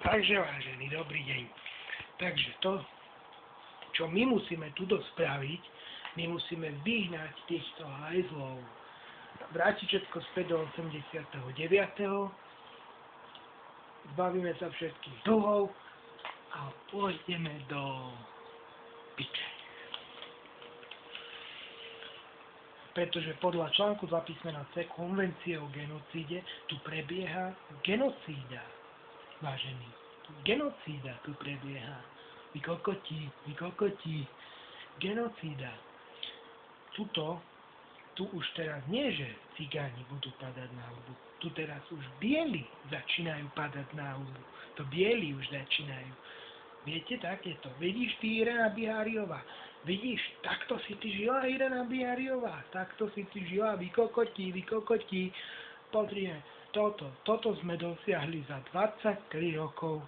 Takže vážený, dobrý deň. Takže to, čo my musíme tuto spraviť, my musíme vyhnať týchto hajzlov, vrátiť všetko späť do 89. Zbavíme sa všetkých dlhov a pôjdeme do piče. Pretože podľa článku 2 písmena C konvencie o genocíde tu prebieha genocída. Vážený, genocída tu prebieha. Vy kokoti, genocída. Tu už teraz nie, že cigáni budú padať na hubu. Tu teraz už bieli začínajú padať na hubu. To bieli už začínajú. Viete, tak je to. Vidíš ty, Irena Biháriová? Vidíš, takto si ty žila, Irena Biháriová. Takto si ty žila, vy kokoti. Pozrime, toto sme dosiahli za 23 rokov.